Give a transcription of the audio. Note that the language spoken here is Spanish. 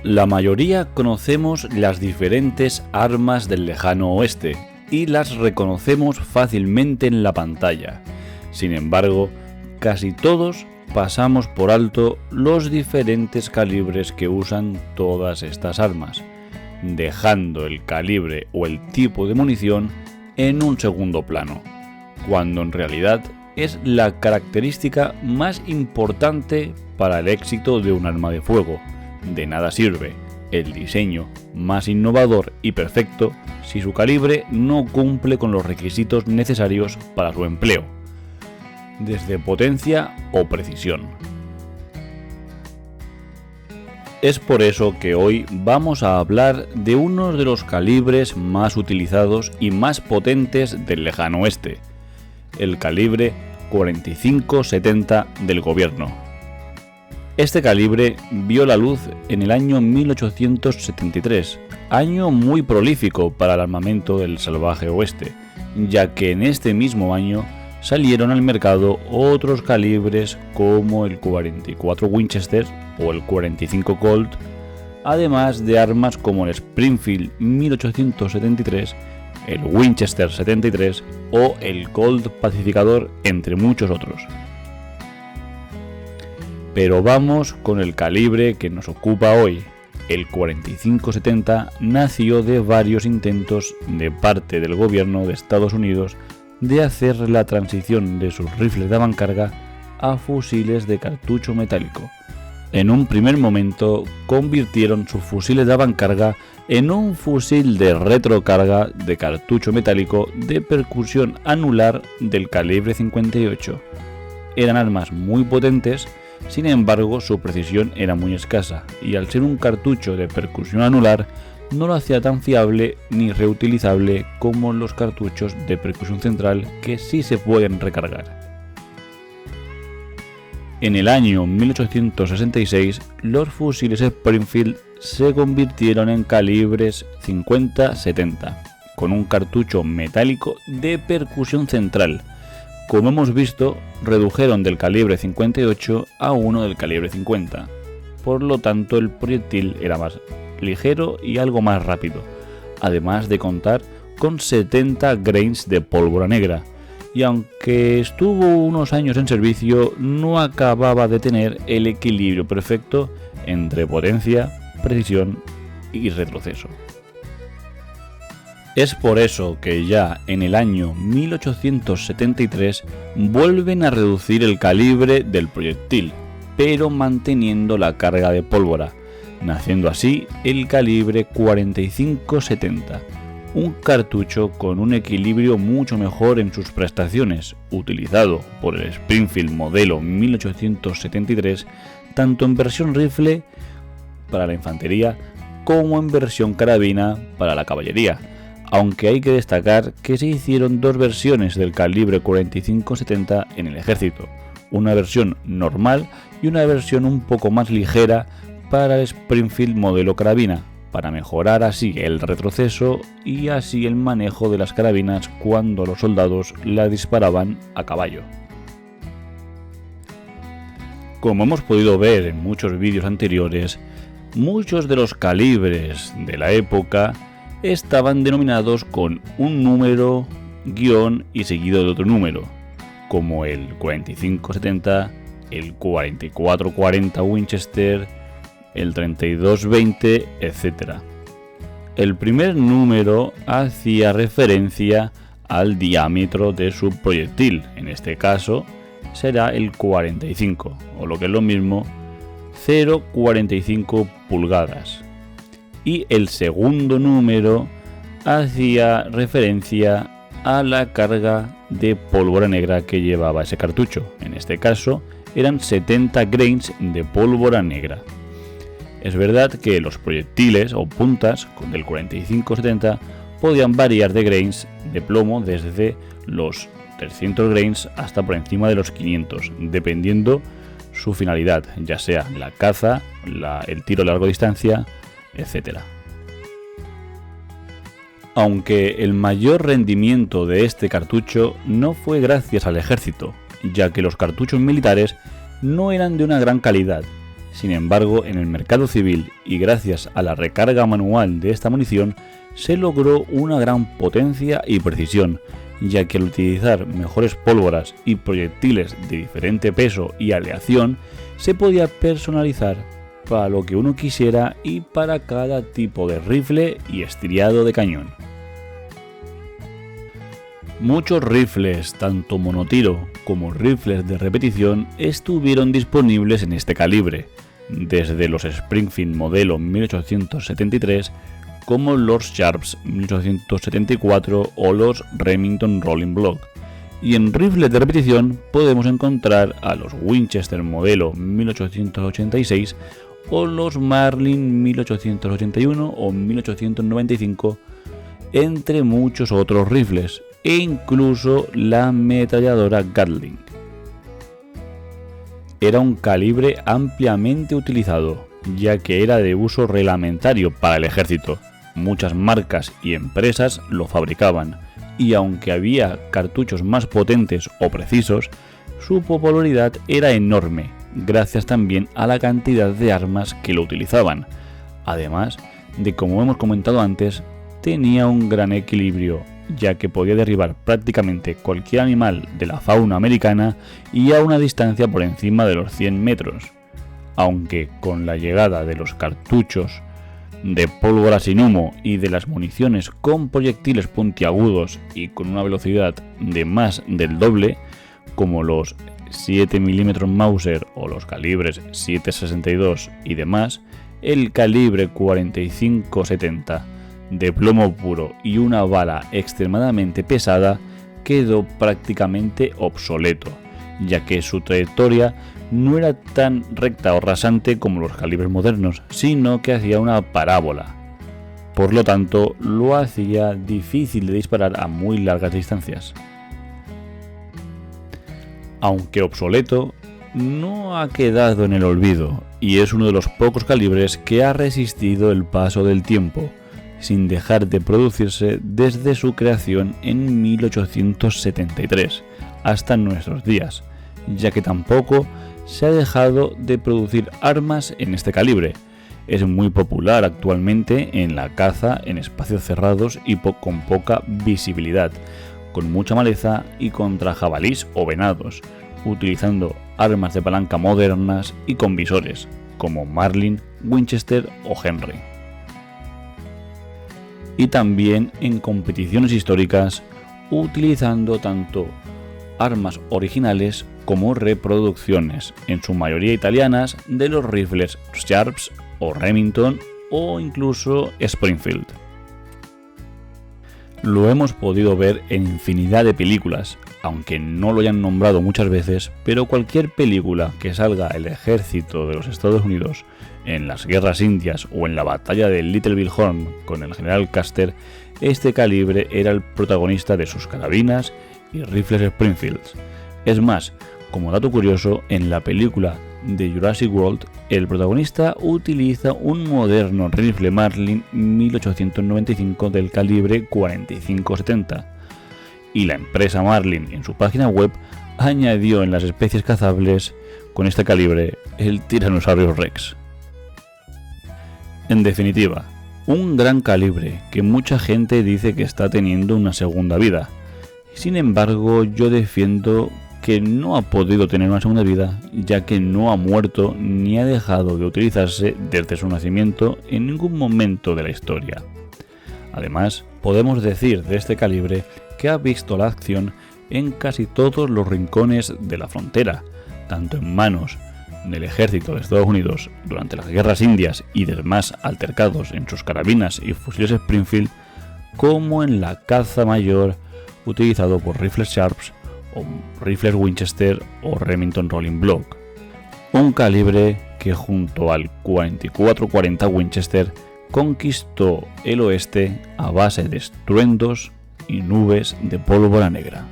La mayoría conocemos las diferentes armas del lejano oeste y las reconocemos fácilmente en la pantalla. Sin embargo, casi todos pasamos por alto los diferentes calibres que usan todas estas armas, dejando el calibre o el tipo de munición en un segundo plano, cuando en realidad es la característica más importante para el éxito de un arma de fuego. De nada sirve el diseño más innovador y perfecto si su calibre no cumple con los requisitos necesarios para su empleo, desde potencia o precisión. Es por eso que hoy vamos a hablar de uno de los calibres más utilizados y más potentes del lejano oeste, el calibre 45-70 del gobierno. Este calibre vio la luz en el año 1873, año muy prolífico para el armamento del salvaje oeste, ya que en este mismo año salieron al mercado otros calibres como el 44 Winchester o el 45 Colt, además de armas como el Springfield 1873, el Winchester 73 o el Colt Pacificador, entre muchos otros. Pero vamos con el calibre que nos ocupa hoy. El 45-70 nació de varios intentos de parte del gobierno de Estados Unidos de hacer la transición de sus rifles de avancarga a fusiles de cartucho metálico. En un primer momento convirtieron sus fusiles de avancarga en un fusil de retrocarga de cartucho metálico de percusión anular del calibre 58. Eran armas muy potentes. Sin embargo, su precisión era muy escasa y al ser un cartucho de percusión anular no lo hacía tan fiable ni reutilizable como los cartuchos de percusión central que sí se pueden recargar. En el año 1866, los fusiles Springfield se convirtieron en calibres 50-70, con un cartucho metálico de percusión central. Como hemos visto, redujeron del calibre 58 a uno del calibre 50. Por lo tanto, el proyectil era más ligero y algo más rápido, además de contar con 70 grains de pólvora negra. Y aunque estuvo unos años en servicio, no acababa de tener el equilibrio perfecto entre potencia, precisión y retroceso. Es por eso que ya en el año 1873 vuelven a reducir el calibre del proyectil, pero manteniendo la carga de pólvora, naciendo así el calibre 45-70, un cartucho con un equilibrio mucho mejor en sus prestaciones, utilizado por el Springfield modelo 1873, tanto en versión rifle para la infantería como en versión carabina para la caballería. Aunque hay que destacar que se hicieron dos versiones del calibre 45-70 en el ejército, una versión normal y una versión un poco más ligera para el Springfield modelo carabina, para mejorar así el retroceso y así el manejo de las carabinas cuando los soldados la disparaban a caballo. Como hemos podido ver en muchos vídeos anteriores, muchos de los calibres de la época estaban denominados con un número, guión y seguido de otro número, como el 45-70, el 44-40 Winchester, el 32-20, etc. El primer número hacía referencia al diámetro de su proyectil, en este caso será el 45, o lo que es lo mismo, 0,45 pulgadas. Y el segundo número hacía referencia a la carga de pólvora negra que llevaba ese cartucho. En este caso eran 70 grains de pólvora negra. Es verdad que los proyectiles o puntas del 45-70 podían variar de grains de plomo desde los 300 grains hasta por encima de los 500, dependiendo su finalidad, ya sea la caza, el tiro a larga distancia, etc. Aunque el mayor rendimiento de este cartucho no fue gracias al ejército, ya que los cartuchos militares no eran de una gran calidad, Sin embargo, en el mercado civil y gracias a la recarga manual de esta munición, se logró una gran potencia y precisión, ya que al utilizar mejores pólvoras y proyectiles de diferente peso y aleación, se podía personalizar para lo que uno quisiera y para cada tipo de rifle y estriado de cañón. Muchos rifles, tanto monotiro como rifles de repetición, estuvieron disponibles en este calibre, desde los Springfield modelo 1873 como los Sharps 1874 o los Remington Rolling Block. Y en rifles de repetición podemos encontrar a los Winchester modelo 1886 o los Marlin 1881 o 1895, entre muchos otros rifles, e incluso la ametralladora Gatling. Era un calibre ampliamente utilizado, ya que era de uso reglamentario para el ejército. Muchas marcas y empresas lo fabricaban, y aunque había cartuchos más potentes o precisos, su popularidad era enorme, gracias también a la cantidad de armas que lo utilizaban. Además de, como hemos comentado antes, tenía un gran equilibrio, ya que podía derribar prácticamente cualquier animal de la fauna americana y a una distancia por encima de los 100 metros. Aunque con la llegada de los cartuchos de pólvora sin humo y de las municiones con proyectiles puntiagudos y con una velocidad de más del doble, como los 7 mm Mauser o los calibres 7.62 y demás, el calibre 45-70 de plomo puro y una bala extremadamente pesada quedó prácticamente obsoleto, ya que su trayectoria no era tan recta o rasante como los calibres modernos, sino que hacía una parábola. Por lo tanto, lo hacía difícil de disparar a muy largas distancias. Aunque obsoleto, no ha quedado en el olvido y es uno de los pocos calibres que ha resistido el paso del tiempo, sin dejar de producirse desde su creación en 1873 hasta nuestros días, ya que tampoco se ha dejado de producir armas en este calibre. Es muy popular actualmente en la caza en espacios cerrados y con poca visibilidad, con mucha maleza y contra jabalís o venados, utilizando armas de palanca modernas y con visores, como Marlin, Winchester o Henry. Y también en competiciones históricas, utilizando tanto armas originales como reproducciones, en su mayoría italianas, de los rifles Sharps o Remington o incluso Springfield. Lo hemos podido ver en infinidad de películas, aunque no lo hayan nombrado muchas veces, pero cualquier película que salga el ejército de los Estados Unidos en las guerras indias o en la batalla de Little Bighorn con el general Custer, este calibre era el protagonista de sus carabinas y rifles Springfield. Es más, como dato curioso, en la película de Jurassic World, el protagonista utiliza un moderno rifle Marlin 1895 del calibre 45-70, y la empresa Marlin en su página web añadió en las especies cazables con este calibre el Tyrannosaurus Rex. En definitiva, un gran calibre que mucha gente dice que está teniendo una segunda vida. Sin embargo, yo defiendo que no ha podido tener una segunda vida, ya que no ha muerto ni ha dejado de utilizarse desde su nacimiento en ningún momento de la historia. Además, podemos decir de este calibre que ha visto la acción en casi todos los rincones de la frontera, tanto en manos del ejército de Estados Unidos durante las guerras indias y demás altercados en sus carabinas y fusiles Springfield, como en la caza mayor utilizado por rifles Sharps o rifles Winchester o Remington Rolling Block. Un calibre que junto al 44-40 Winchester conquistó el oeste a base de estruendos y nubes de pólvora negra.